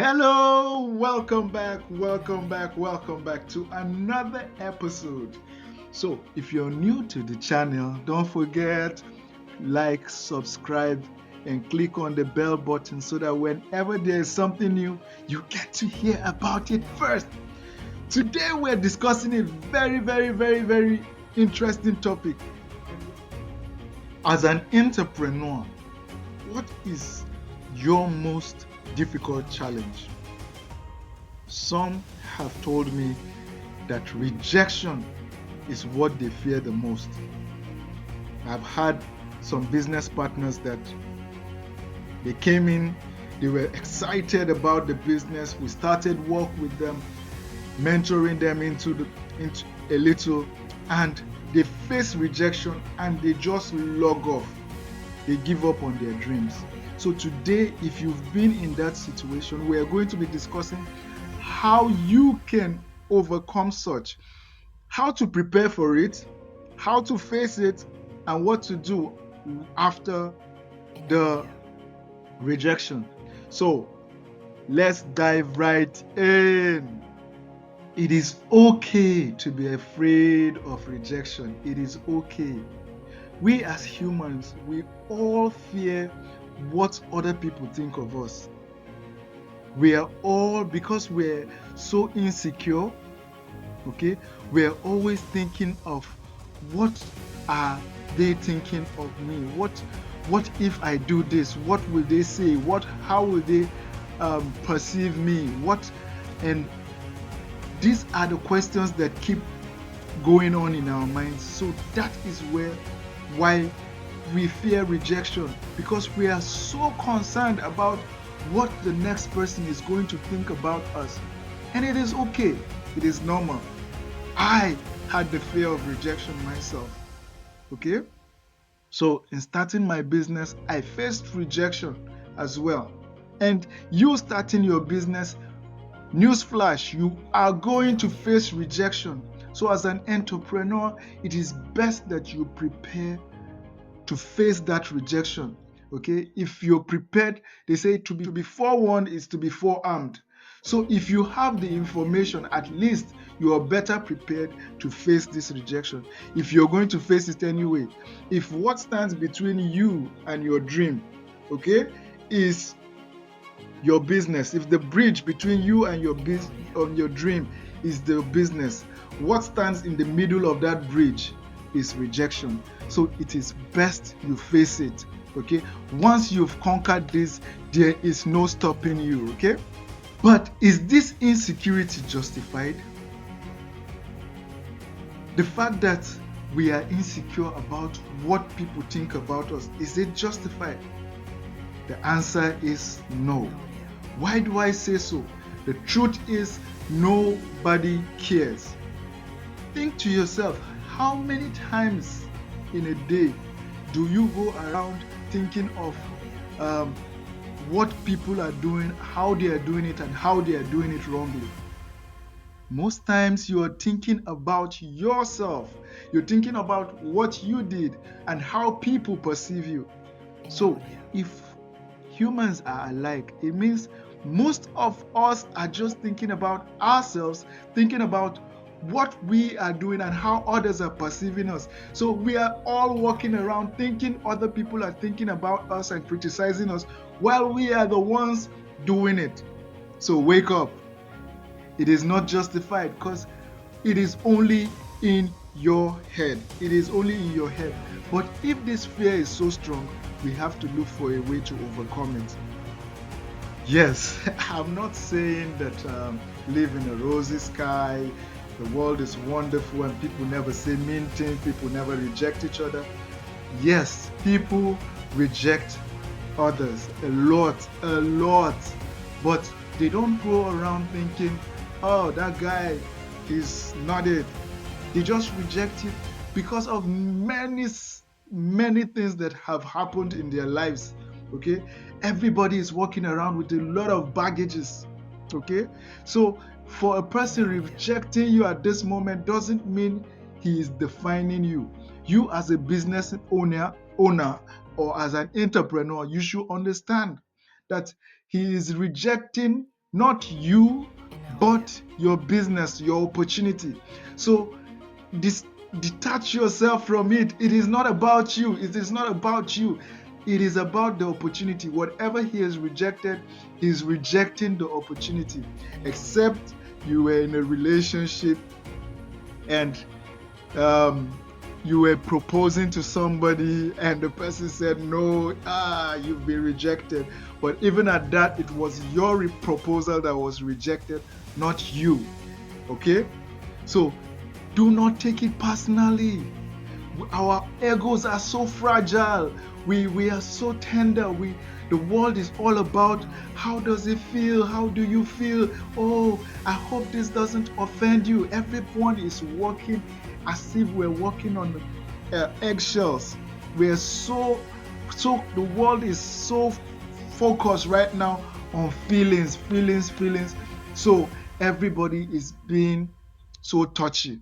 Hello, welcome back to another episode. So, if you're new to the channel, don't forget like, subscribe, and click on the bell button so that whenever there's something new, you get to hear about it first. Today, we're discussing a very interesting topic. As an entrepreneur, what is your most difficult challenge? Some have told me that rejection is what they fear the most. I've had some business partners that they came in, they were excited about the business. We started work with them, mentoring them into a little, and they face rejection and they just log off. They give up on their dreams. So today, if you've been in that situation, we are going to be discussing how you can overcome such, how to prepare for it, how to face it, and what to do after the rejection. So let's dive right in. It is okay to be afraid of rejection. It is okay. We as humans, we all fear what other people think of us. We are all, because we're so insecure, okay, we're always thinking of what are they thinking of me, what if I do this, what will they say, how will they perceive me, and these are the questions that keep going on in our minds. So that is why we fear rejection, because we are so concerned about what the next person is going to think about us. And it is okay, it is normal. I had the fear of rejection myself. Okay? So, in starting my business, I faced rejection as well. And you starting your business, newsflash, you are going to face rejection. So, as an entrepreneur, it is best that you prepare to face that rejection. Okay? If you're prepared, they say to be forewarned is to be forearmed. So if you have the information, at least you are better prepared to face this rejection. If you're going to face it anyway, if what stands between you and your dream, okay, is your business, if the bridge between you and your dream is the business, what stands in the middle of that bridge is rejection. So it is best you face it. Okay, once you've conquered this, there is no stopping you. Okay, but is this insecurity justified? The fact that we are insecure about what people think about us, is it justified? The answer is no. Why do I say so? The truth is, nobody cares. Think to yourself, how many times in a day do you go around thinking of what people are doing, how they are doing it, and how they are doing it wrongly? Most times you are thinking about yourself. You're thinking about what you did and how people perceive you. So if humans are alike, it means most of us are just thinking about ourselves, thinking about what we are doing and how others are perceiving us. So we are all walking around thinking other people are thinking about us and criticizing us while we are the ones doing it. So wake up. It is not justified, because it is only in your head. It is only in your head. But if this fear is so strong, we have to look for a way to overcome it. Yes, I'm not saying that live in a rosy sky, the world is wonderful and people never say mean things, people never reject each other. Yes, people reject others a lot, but they don't go around thinking, oh, that guy, he's not it. They just reject it because of many things that have happened in their lives. Okay, everybody is walking around with a lot of baggages. Okay, so for a person rejecting you at this moment doesn't mean he is defining you. You as a business owner or as an entrepreneur, you should understand that he is rejecting not you, but your business, your opportunity. So this detach yourself from it. It is not about you. It is not about you. It is about the opportunity. Whatever he has rejected, he's rejecting the opportunity. Except you were in a relationship and um, you were proposing to somebody and the person said no, you've been rejected. But even at that, it was your proposal that was rejected, not you. Okay, so do not take it personally. Our egos are so fragile. We are so tender. The world is all about how does it feel? How do you feel? Oh, I hope this doesn't offend you. Everyone is walking as if we're walking on eggshells. We're so the world is so focused right now on feelings, feelings, feelings. So everybody is being so touchy.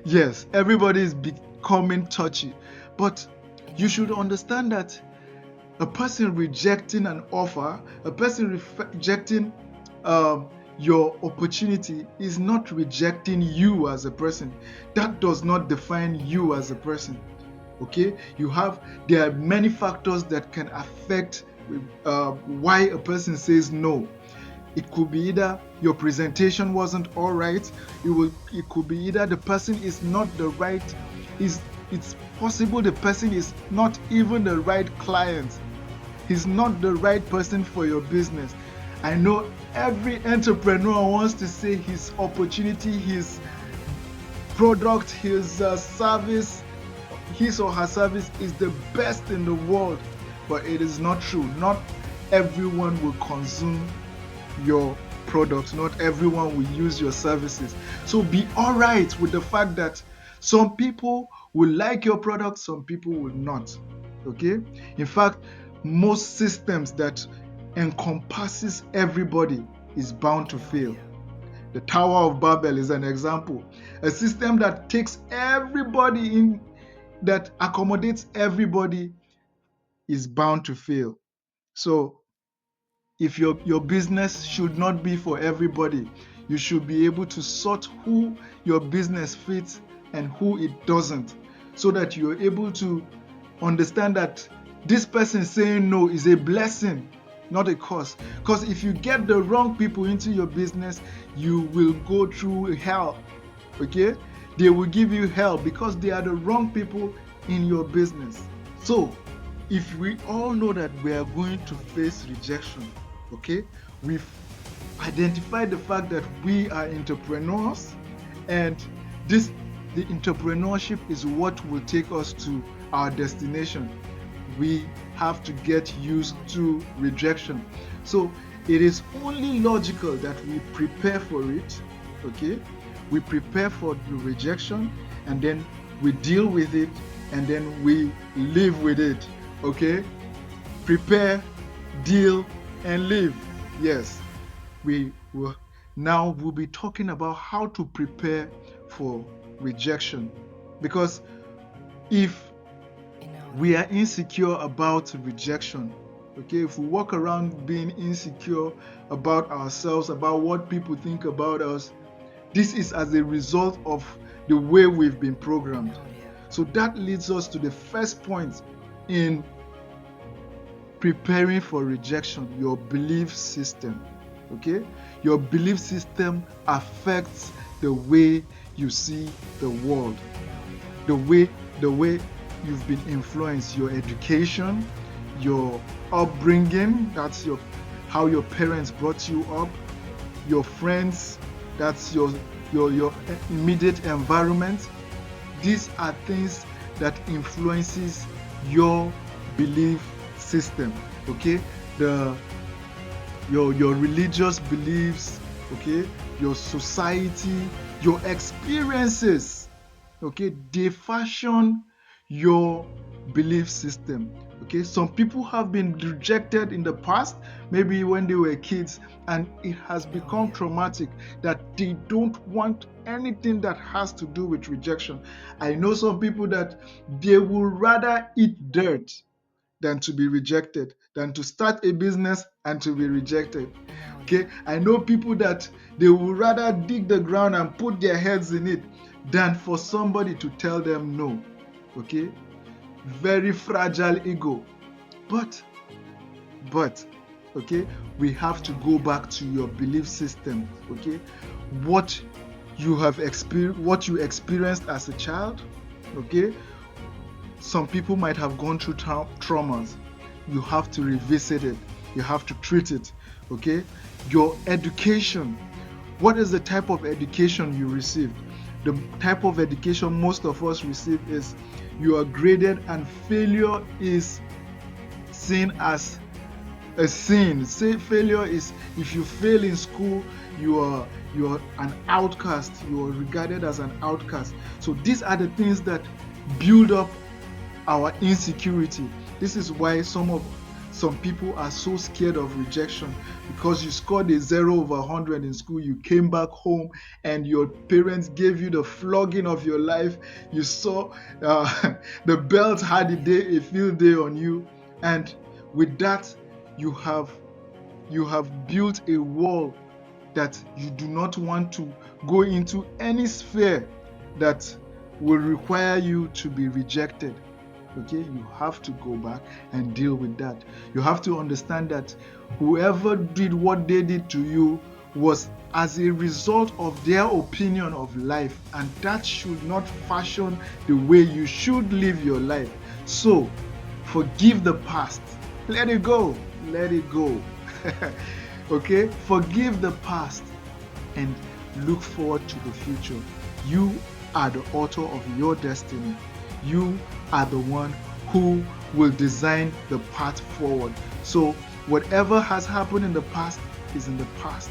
Yes, everybody is becoming touchy. But you should understand that a person rejecting an offer, a person rejecting your opportunity is not rejecting you as a person. That does not define you as a person. Okay, there are many factors that can affect why a person says no. It could be either your presentation wasn't all right. It could be either the person is not the right. Is It's possible the person is not even the right client. He's not the right person for your business. I know every entrepreneur wants to say his opportunity, his product, his service, his or her service is the best in the world, but it is not true. Not everyone will consume your products, not everyone will use your services. So be all right with the fact that some people will like your product, some people will not. Okay? In fact, most systems that encompasses everybody is bound to fail. The Tower of Babel is an example. A system that takes everybody in, that accommodates everybody, is bound to fail. So if your business should not be for everybody, you should be able to sort who your business fits and who it doesn't, so that you're able to understand that this person saying no is a blessing, not a curse. Because if you get the wrong people into your business, you will go through hell. Okay, they will give you hell because they are the wrong people in your business. So, if we all know that we are going to face rejection, okay, we've identified the fact that we are entrepreneurs, and this the entrepreneurship is what will take us to our destination. We have to get used to rejection. So it is only logical that we prepare for it, okay? We prepare for the rejection, and then we deal with it, and then we live with it, okay? Prepare, deal, and live. Yes, we will now we'll be talking about how to prepare for rejection. Because if we are insecure about rejection, okay, if we walk around being insecure about ourselves, about what people think about us, this is as a result of the way we've been programmed. So that leads us to the first point in preparing for rejection: your belief system. Okay, your belief system affects the way you see the world, the way you've been influenced, your education, your upbringing, that's how your parents brought you up, your friends, that's your immediate environment. These are things that influences your belief system. Okay, your religious beliefs, okay, your society, your experiences, okay, they fashion your belief system. Okay, some people have been rejected in the past, maybe when they were kids, and it has become traumatic that they don't want anything that has to do with rejection. I know some people that they would rather eat dirt than to be rejected, than to start a business and to be rejected. Okay, I know people that they would rather dig the ground and put their heads in it than for somebody to tell them no. Okay, very fragile ego. But, okay, we have to go back to your belief system. Okay, what you have experienced, what you experienced as a child. Okay, some people might have gone through traumas. You have to revisit it. You have to treat it. Okay, your education. What is the type of education you received? The type of education most of us receive is you are graded and failure is seen as a sin. Say failure is if you fail in school, you are an outcast. You are regarded as an outcast. So these are the things that build up our insecurity. This is why some people are so scared of rejection, because you scored a 0/100 in school, you came back home and your parents gave you the flogging of your life. You saw the belt had a field day on you, and with that you have built a wall that you do not want to go into any sphere that will require you to be rejected. Okay, you have to go back and deal with that. You have to understand that whoever did what they did to you was as a result of their opinion of life, and that should not fashion the way you should live your life. So forgive the past. Let it go. Let it go. Okay, forgive the past and look forward to the future. You are the author of your destiny. You are the one who will design the path forward. So whatever has happened in the past is in the past.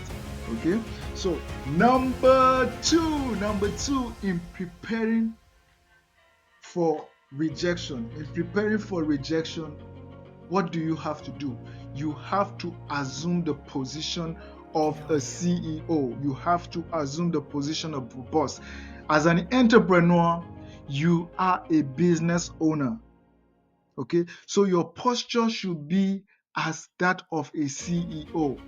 Okay, so number two, in preparing for rejection, what do you have to do? You have to assume the position of a CEO. You have to assume the position of a boss. As an entrepreneur, you are a business owner. Okay, so your posture should be as that of a CEO.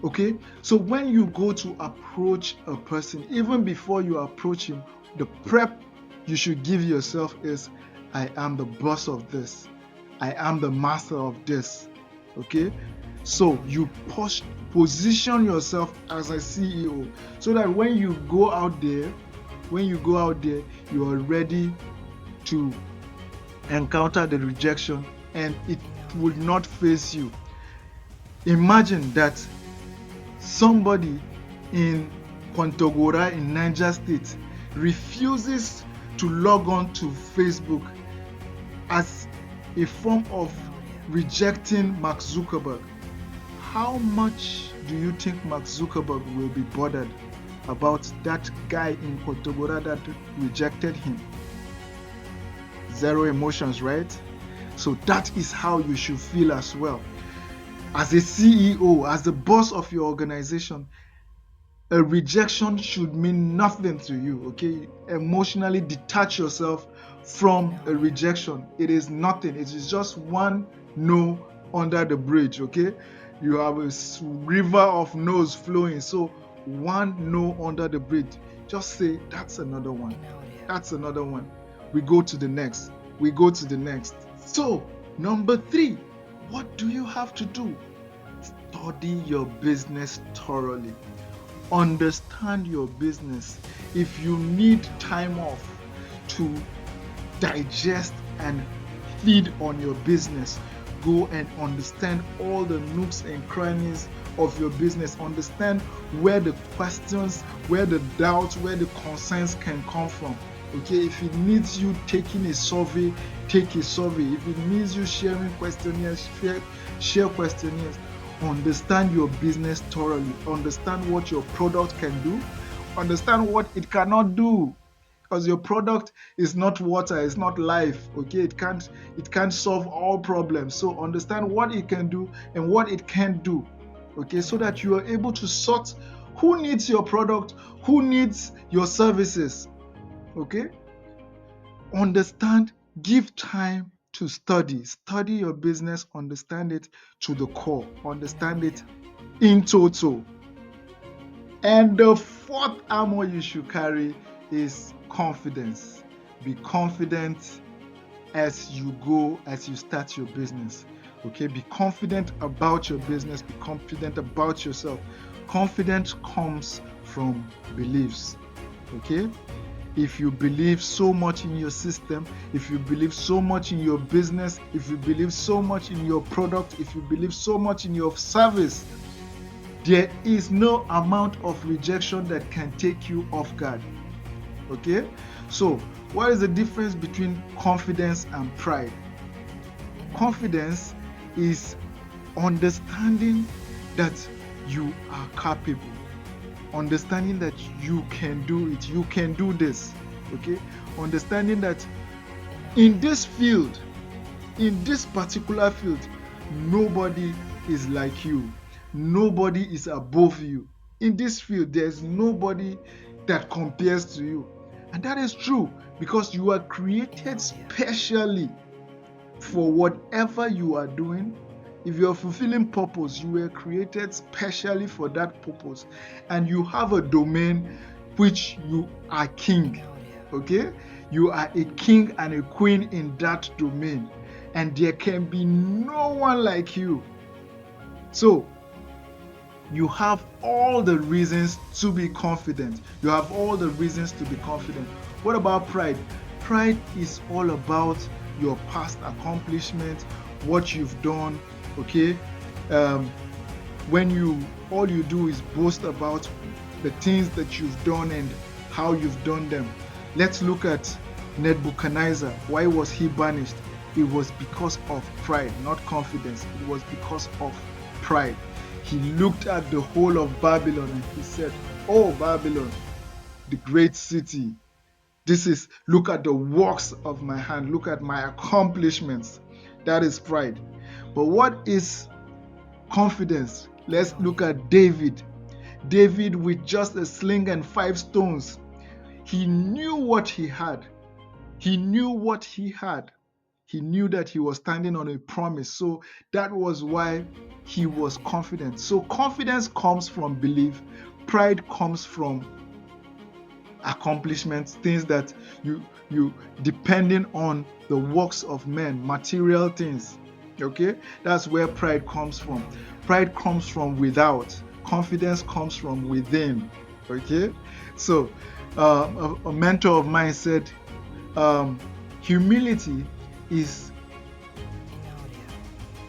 Okay, so when you go to approach a person, even before you approach him, the prep you should give yourself is, I am the boss of this. I am the master of this. Okay, so you position yourself as a CEO, so that when you go out there, you are ready to encounter the rejection and it will not face you. Imagine that somebody in Kwantogora in Niger State refuses to log on to Facebook as a form of rejecting Mark Zuckerberg. How much do you think Mark Zuckerberg will be bothered about that guy in Kwantogora that rejected him? Zero emotions, right? So that is how you should feel as well. As a CEO, as the boss of your organization, a rejection should mean nothing to you. Okay, emotionally detach yourself from a rejection. It is nothing. It is just one no under the bridge. Okay, you have a river of no's flowing, so one no under the bridge. Just say, that's another one. That's another one. We go to the next. So number 3, what do you have to do? Study your business thoroughly. Understand your business. If you need time off to digest and feed on your business, go and understand all the nooks and crannies of your business. Understand where the questions, where the doubts, where the concerns can come from. Okay, if it needs you taking a survey, take a survey. If it needs you sharing questionnaires, share questionnaires. Understand your business thoroughly. Understand what your product can do. Understand what it cannot do. Because your product is not water, it's not life. Okay, it can't solve all problems. So understand what it can do and what it can't do. Okay, so that you are able to sort who needs your product, who needs your services. Okay, understand, give time to study your business, understand it to the core, understand it in total. And the fourth armor you should carry is confidence. Be confident as you start your business. Okay, be confident about your business, be confident about yourself. Confidence comes from beliefs. Okay, if you believe so much in your system, if you believe so much in your business, if you believe so much in your product, if you believe so much in your service, there is no amount of rejection that can take you off guard. Okay, so what is the difference between confidence and pride? Confidence is understanding that you are capable, understanding that you can do it, you can do this. Okay, understanding that in this field, in this particular field, nobody is like you, nobody is above you. In this field, there's nobody that compares to you. And that is true, because you are created specially for whatever you are doing. If you are fulfilling purpose, you were created specially for that purpose, and you have a domain which you are king. Okay, you are a king and a queen in that domain, and there can be no one like you. So you have all the reasons to be confident. You have all the reasons to be confident. What about pride? Pride is all about your past accomplishments, what you've done. Okay, when all you do is boast about the things that you've done and how you've done them. Let's look at Nebuchadnezzar. Why was he banished? It was because of pride, not confidence. It was because of pride. He looked at the whole of Babylon and he said, "Oh, Babylon, the great city. Look at the works of my hand. Look at my accomplishments." That is pride. But what is confidence? Let's look at David. David, with just a sling and 5 stones, he knew what he had. He knew what he had. He knew that he was standing on a promise. So that was why he was confident. So confidence comes from belief. Pride comes from accomplishments, things that you depending on the works of men, material things. Okay, that's where pride comes from. Pride comes from without. Confidence comes from within. Okay, so a mentor of mine said, humility is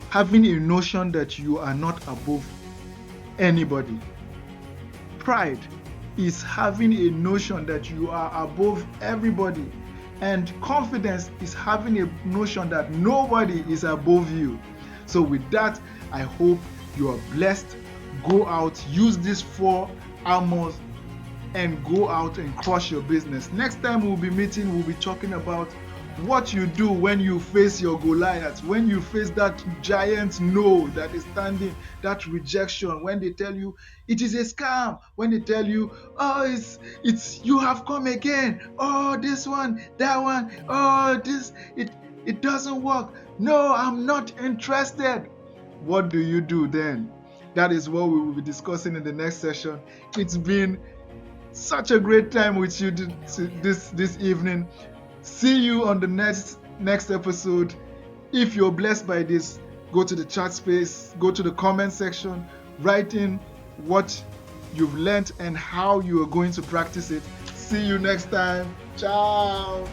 having a notion that you are not above anybody. Pride is having a notion that you are above everybody. And confidence is having a notion that nobody is above you. So with that, I hope you are blessed. Go out, use these 4 armors and go out and crush your business. Next time we'll be meeting, we'll be talking about what you do when you face your Goliath, when you face that giant no that is standing, that rejection, when they tell you it is a scam, when they tell you, oh, it's you have come again, oh, this one, that one, oh, this, it doesn't work, no, I'm not interested. What do you do then? That is what we will be discussing in the next session. It's been such a great time with you this evening. See you on the next episode. If you're blessed by this, go to the chat space, go to the comment section, write in what you've learned and how you are going to practice it. See you next time. Ciao.